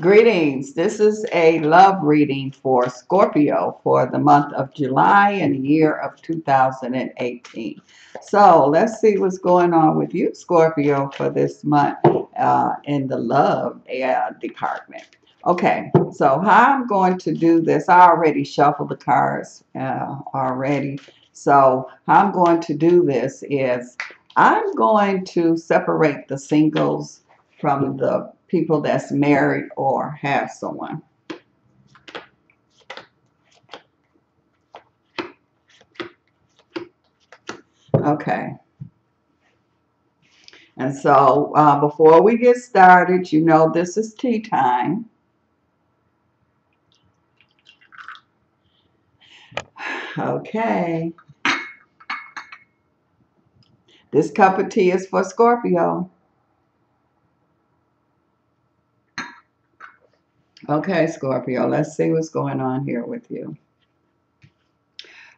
Greetings. This is a love reading for Scorpio for the month of July and the year of 2018. So let's see what's going on with you, Scorpio, for this month in the love department. Okay, so how I'm going to do this, I already shuffled the cards already. So how I'm going to do this is I'm going to separate the singles from the people that's married or have someone. Okay. And so before we get started, you know this is tea time. Okay. This cup of tea is for Scorpio. Okay, Scorpio, let's see what's going on here with you.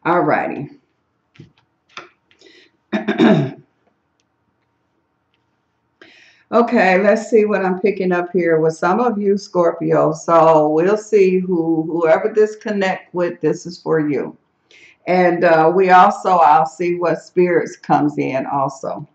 All righty. Okay, let's see what I'm picking up here with some of you, Scorpio. So we'll see whoever this connect with, this is for you. And I'll see what spirits comes in also.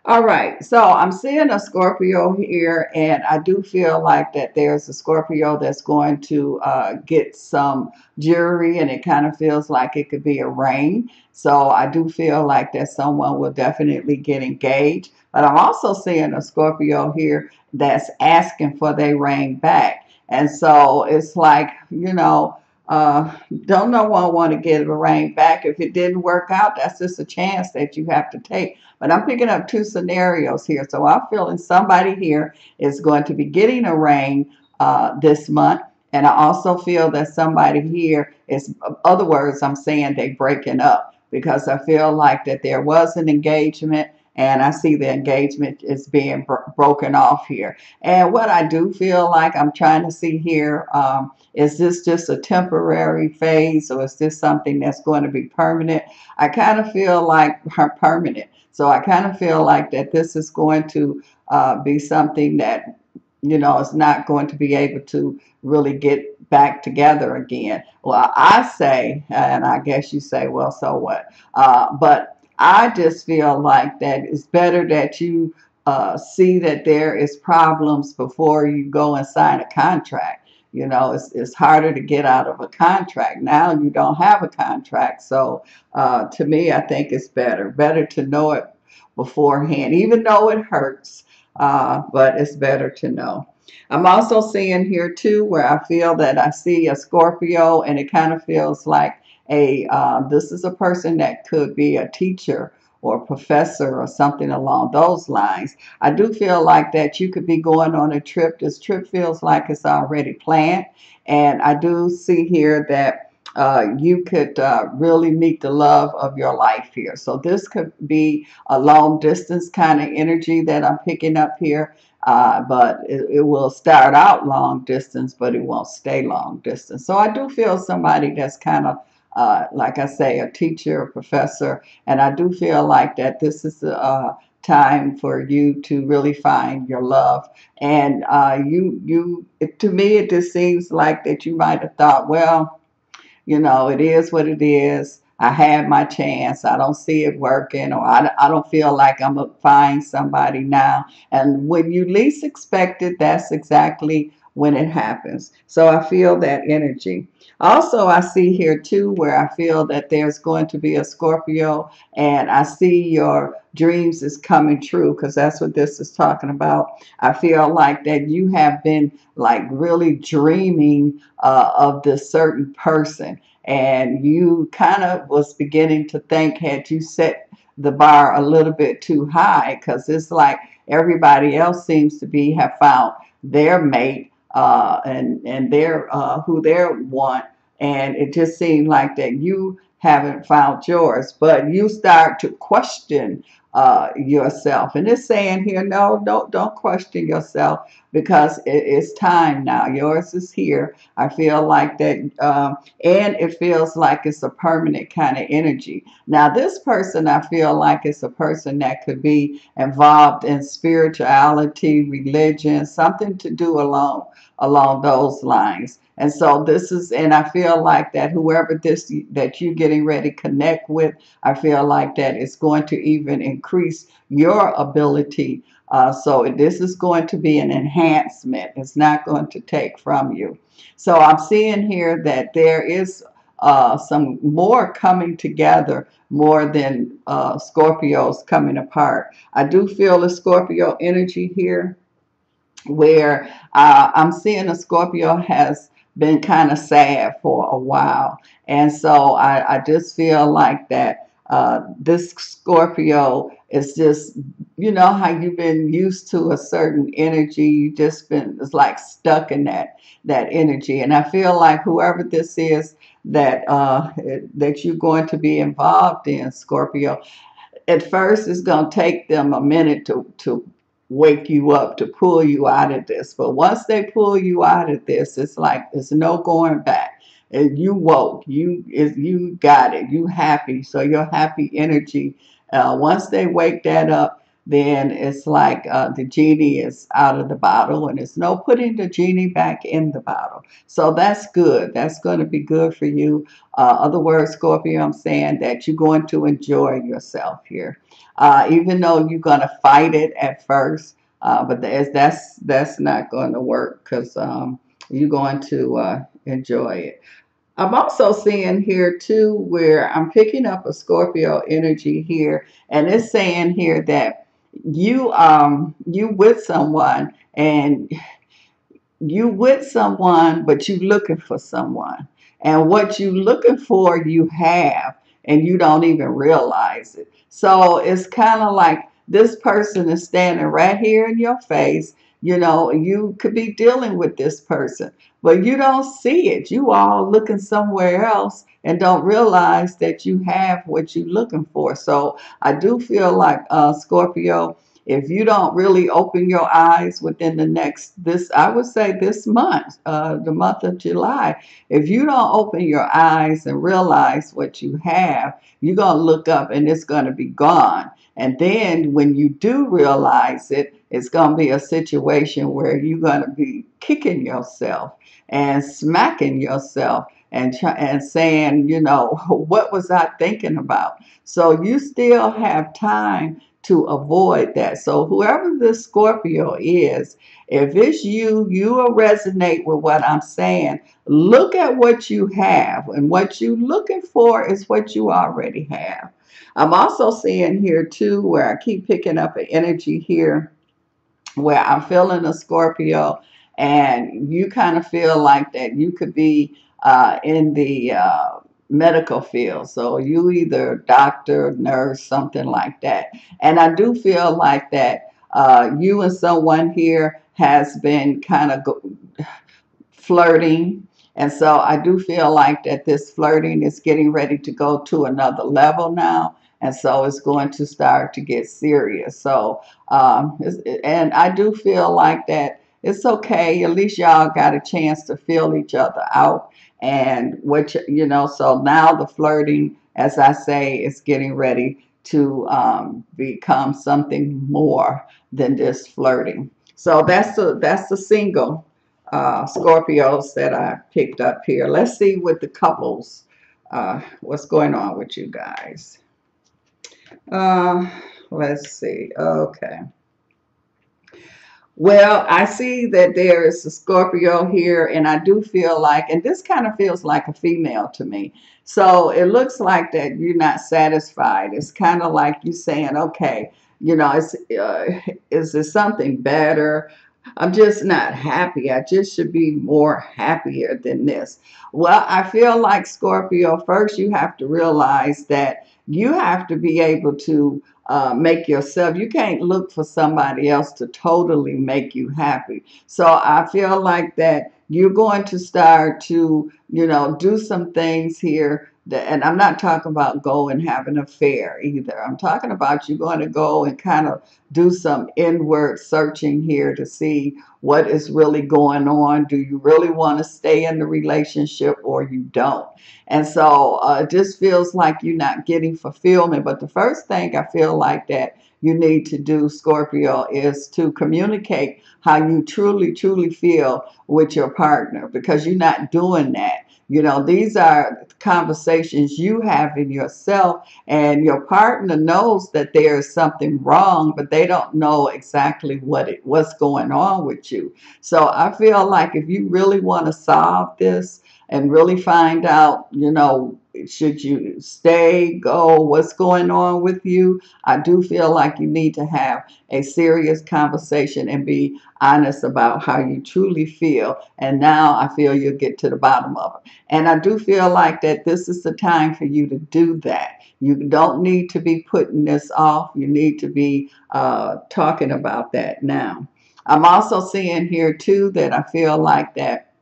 All right, so I'm seeing a Scorpio here, and I do feel like that there's a Scorpio that's going to get some jewelry, and it kind of feels like it could be a ring. So I do feel like that someone will definitely get engaged. But I'm also seeing a Scorpio here that's asking for their ring back. And so it's like, don't no one want to get a ring back. If it didn't work out, that's just a chance that you have to take. But I'm picking up two scenarios here. So I'm feeling somebody here is going to be getting a ring this month. And I also feel that somebody here is, other words, I'm saying they breaking up, because I feel like that there was an engagement, and I see the engagement is being broken off here. And what I do feel like I'm trying to see here, is this just a temporary phase, or is this something that's going to be permanent? I kind of feel like permanent. So I kind of feel like that this is going to be something that, is not going to be able to really get back together again. Well, I say, and I guess you say, well, so what? But I just feel like that it's better that you see that there is problems before you go and sign a contract. It's harder to get out of a contract. Now you don't have a contract. So to me, I think it's better to know it beforehand, even though it hurts, but it's better to know. I'm also seeing here too, where I feel that I see a Scorpio, and it kind of feels like this is a person that could be a teacher or a professor or something along those lines. I do feel like that you could be going on a trip. This trip feels like it's already planned. And I do see here that you could really meet the love of your life here. So this could be a long distance kind of energy that I'm picking up here. But it will start out long distance, but it won't stay long distance. So I do feel somebody that's kind of, like I say, a teacher, a professor, and I do feel like that this is a time for you to really find your love. And to me, it just seems like that you might have thought, well, it is what it is. I had my chance. I don't see it working, or I don't feel like I'm going to find somebody now. And when you least expect it, that's exactly when it happens. So I feel that energy. Also, I see here too, where I feel that there's going to be a Scorpio, and I see your dreams is coming true, because that's what this is talking about. I feel like that you have been like really dreaming of this certain person, and you kind of was beginning to think, had you set the bar a little bit too high, because it's like everybody else seems to have found their mate, and their who they want, and it just seemed like that you haven't found yours, but you start to question yourself. And it's saying here, no, don't question yourself. because it's time now. Yours is here. I feel like that, and it feels like it's a permanent kind of energy. Now, this person, I feel like it's a person that could be involved in spirituality, religion, something to do along those lines. And so this is, and I feel like that whoever this that you're getting ready to connect with, I feel like that it's going to even increase your ability. So this is going to be an enhancement. It's not going to take from you. So I'm seeing here that there is some more coming together more than Scorpios coming apart. I do feel the Scorpio energy here, where I'm seeing a Scorpio has been kind of sad for a while. And so I just feel like that this Scorpio is just, you know, how you've been used to a certain energy. You just been, it's like stuck in that energy. And I feel like whoever this is that you're going to be involved in, Scorpio, at first it's going to take them a minute to wake you up, to pull you out of this. But once they pull you out of this, it's like there's no going back. And you woke, you got it, you happy. So your happy energy, once they wake that up, then it's like the genie is out of the bottle, and it's no putting the genie back in the bottle. So that's good. That's going to be good for you. Other words, Scorpio, I'm saying that you're going to enjoy yourself here. Even though you're going to fight it at first, but that's not going to work, because you're going to enjoy it. I'm also seeing here too, where I'm picking up a Scorpio energy here, and it's saying here that you with someone, and you with someone, but you looking for someone. And what you looking for, you have, and you don't even realize it. So it's kind of like this person is standing right here in your face. You know, you could be dealing with this person, but you don't see it. You all looking somewhere else and don't realize that you have what you're looking for. So I do feel like Scorpio, if you don't really open your eyes within this, I would say this month, the month of July, if you don't open your eyes and realize what you have, you're going to look up and it's going to be gone. And then when you do realize it, it's going to be a situation where you're going to be kicking yourself and smacking yourself and saying, you know, what was I thinking about? So you still have time to avoid that. So whoever this Scorpio is, if it's you, you will resonate with what I'm saying. Look at what you have, and what you're looking for is what you already have. I'm also seeing here too, where I keep picking up an energy here, where I'm feeling a Scorpio, and you kind of feel like that you could be in the medical field. So you either doctor, nurse, something like that. And I do feel like that you and someone here has been kind of flirting. And so I do feel like that this flirting is getting ready to go to another level now. And so it's going to start to get serious. So, and I do feel like that it's okay. At least y'all got a chance to feel each other out. And what, you know, so now the flirting, as I say, is getting ready to become something more than just flirting. So that's the single Scorpios that I picked up here. Let's see with the couples, what's going on with you guys. Uh, let's see. Okay. Well, I see that there is a Scorpio here, and I do feel like, and this kind of feels like a female to me. So it looks like that you're not satisfied. It's kind of like you saying, okay, you know, is there something better? I'm just not happy. I just should be more happier than this. Well, I feel like Scorpio, first you have to realize that you have to be able to make yourself, you can't look for somebody else to totally make you happy. So I feel like that you're going to start to, do some things here that, and I'm not talking about go and have an affair either. I'm talking about you're going to go and kind of do some inward searching here to see what is really going on. Do you really want to stay in the relationship or you don't? And so it just feels like you're not getting fulfillment. But the first thing I feel like that you need to do, Scorpio, is to communicate how you truly, truly feel with your partner, because you're not doing that. These are conversations you have in yourself, and your partner knows that there is something wrong, but they don't know exactly what's going on with you. So I feel like if you really want to solve this and really find out, should you stay, go, what's going on with you, I do feel like you need to have a serious conversation and be honest about how you truly feel. And now I feel you'll get to the bottom of it. And I do feel like that this is the time for you to do that. You don't need to be putting this off. You need to be talking about that now. I'm also seeing here too that I feel like that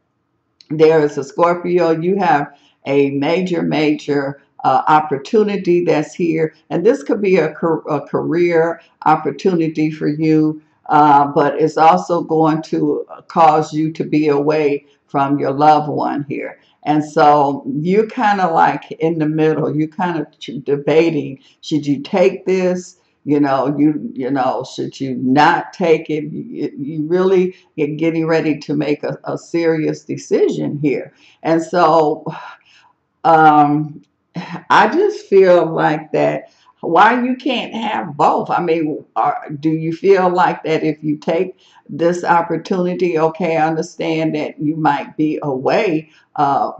there is a Scorpio, you have a major, major opportunity that's here. And this could be a career opportunity for you, but it's also going to cause you to be away from your loved one here. And so you're kind of like in the middle. You're kind of debating, should you take this? Should you not take it? You really get getting ready to make a serious decision here. And so I just feel like that why you can't have both. I mean, do you feel like that if you take this opportunity, okay, I understand that you might be away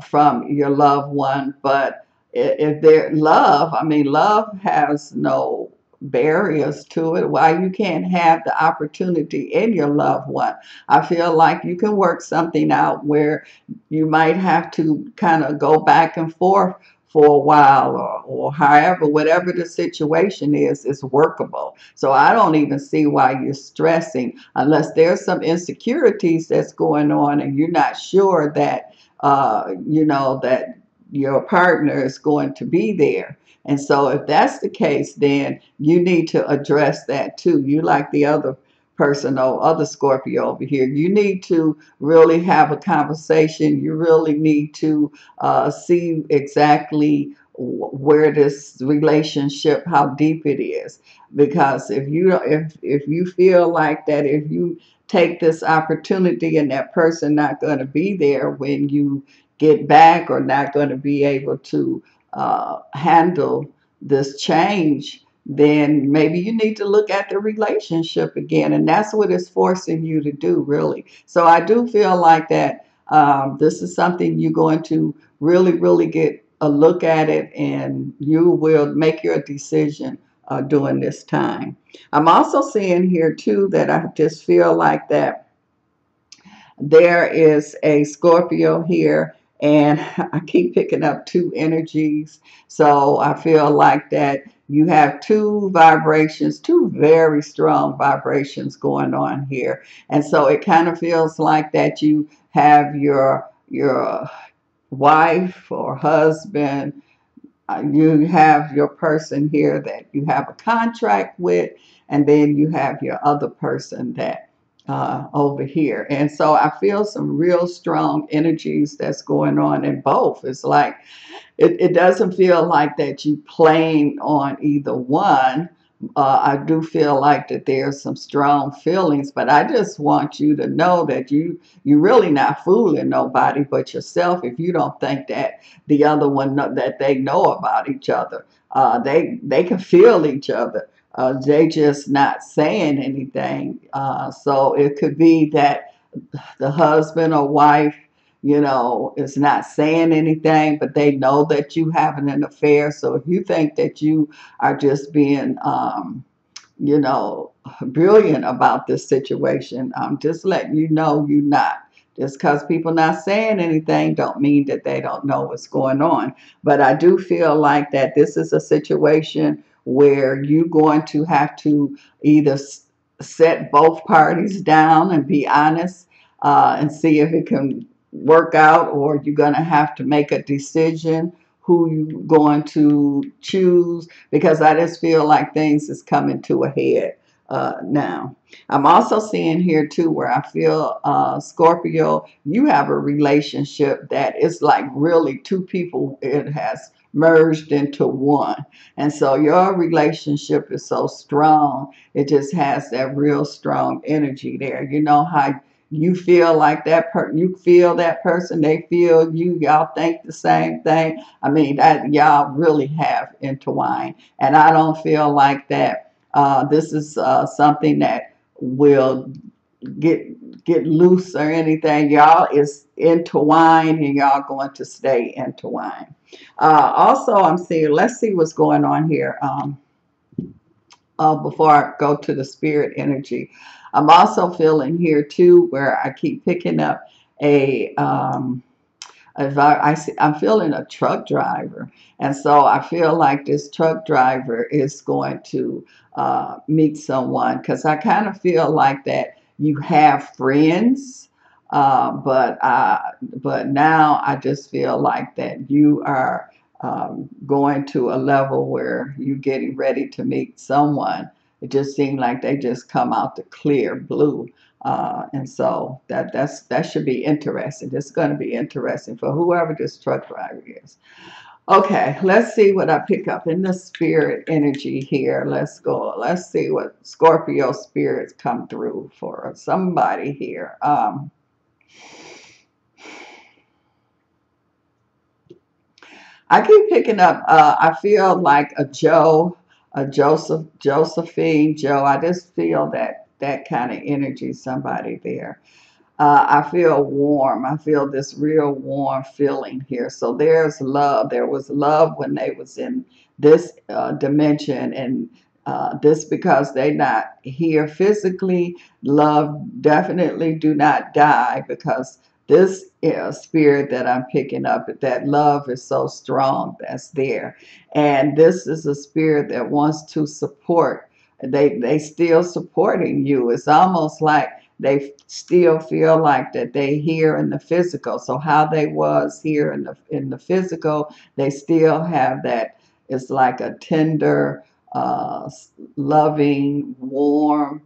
from your loved one, but if they're love, I mean, love has no barriers to it. Why you can't have the opportunity in your loved one? I feel like you can work something out where you might have to kind of go back and forth for a while, or however, whatever the situation is workable. So I don't even see why you're stressing unless there's some insecurities that's going on and you're not sure that, that your partner is going to be there. And so if that's the case, then you need to address that too. You like the other person or other Scorpio over here. You need to really have a conversation. You really need to see exactly where this relationship, how deep it is. Because if you feel like that, if you take this opportunity and that person not going to be there when you get back, or not going to be able to handle this change, then maybe you need to look at the relationship again. And that's what it's forcing you to do, really. So I do feel like that this is something you're going to really, really get a look at it, and you will make your decision during this time. I'm also seeing here too that I just feel like that there is a Scorpio here, and I keep picking up two energies. So I feel like that you have two vibrations, two very strong vibrations going on here. And so it kind of feels like that you have your wife or husband, you have your person here that you have a contract with, and then you have your other person that over here. And so I feel some real strong energies that's going on in both. It's like it doesn't feel like that you playing on either one. I do feel like that there's some strong feelings, but I just want you to know that you're really not fooling nobody but yourself if you don't think that the other one that they know about each other. They can feel each other. They just not saying anything. So it could be that the husband or wife, is not saying anything, but they know that you having an affair. So if you think that you are just being, brilliant about this situation, I'm just letting you know you're not. Just because people not saying anything don't mean that they don't know what's going on. But I do feel like that this is a situation where you're going to have to either set both parties down and be honest, and see if it can work out, or you're going to have to make a decision who you going to choose, because I just feel like things is coming to a head now. I'm also seeing here too where I feel, Scorpio, you have a relationship that is like really two people. It has merged into one. And so your relationship is so strong. It just has that real strong energy there. You know how you feel like you feel that person, they feel you, y'all think the same thing. I mean, that y'all really have intertwined. And I don't feel like that this is something that will get loose or anything. Y'all is intertwined, and y'all going to stay intertwined. Also, I'm seeing, let's see what's going on here. Before I go to the spirit energy, I'm also feeling here too where I keep picking up a I'm feeling a truck driver, and so I feel like this truck driver is going to meet someone, because I kind of feel like that you have friends, but now I just feel like that you are going to a level where you're getting ready to meet someone. It just seemed like they just come out the clear blue. And so that should be interesting. It's going to be interesting for whoever this truck driver is. Okay, let's see what I pick up in the spirit energy here. Let's go. Let's see what Scorpio spirits come through for somebody here. I keep picking up, I feel like a Josephine, Joe. I just feel that kind of energy, somebody there. I feel warm. I feel this real warm feeling here. So there's love. There was love when they was in this dimension, and this because they not here physically. Love definitely do not die, because this spirit that I'm picking up, that love is so strong that's there. And this is a spirit that wants to support. They still supporting you. It's almost like they still feel like that they here in the physical. So how they was here in the physical, they still have that. It's like a tender, loving, warm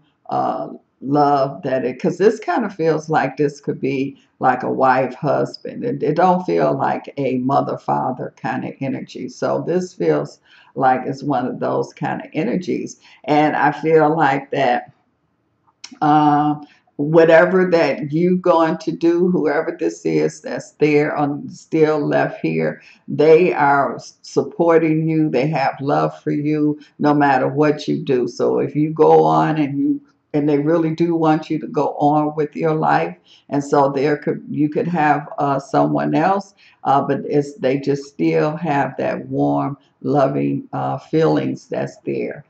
love that it, because this kind of feels like this could be like a wife, husband. It don't feel like a mother, father kind of energy. So this feels like it's one of those kind of energies. And I feel like that whatever that you going to do, whoever this is that's there on still left here, they are supporting you. They have love for you no matter what you do. So if you go on and they really do want you to go on with your life, and so you could have someone else, but they just still have that warm, loving feelings that's there.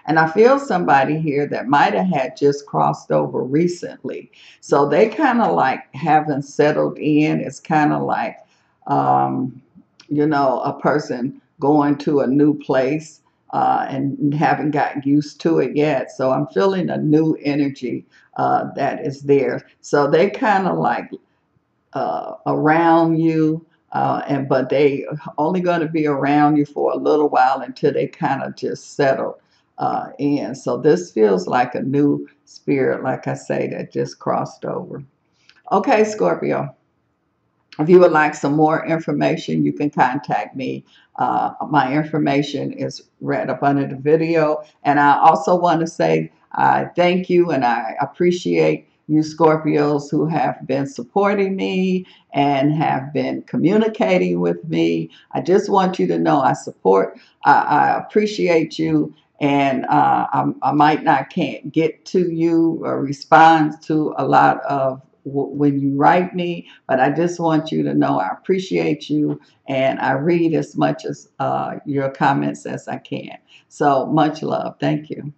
And I feel somebody here that might have had just crossed over recently. So they kind of like haven't settled in. It's kind of like, a person going to a new place and haven't gotten used to it yet. So I'm feeling a new energy that is there. So they kind of like around you. But they only going to be around you for a little while until they kind of just settle in. So this feels like a new spirit, like I say, that just crossed over. Okay, Scorpio. If you would like some more information, you can contact me. My information is right up under the video. And I also want to say I thank you and I appreciate you Scorpios who have been supporting me and have been communicating with me. I just want you to know I appreciate you. And I might not can't get to you or respond to a lot of when you write me, but I just want you to know I appreciate you, and I read as much as your comments as I can. So much love. Thank you.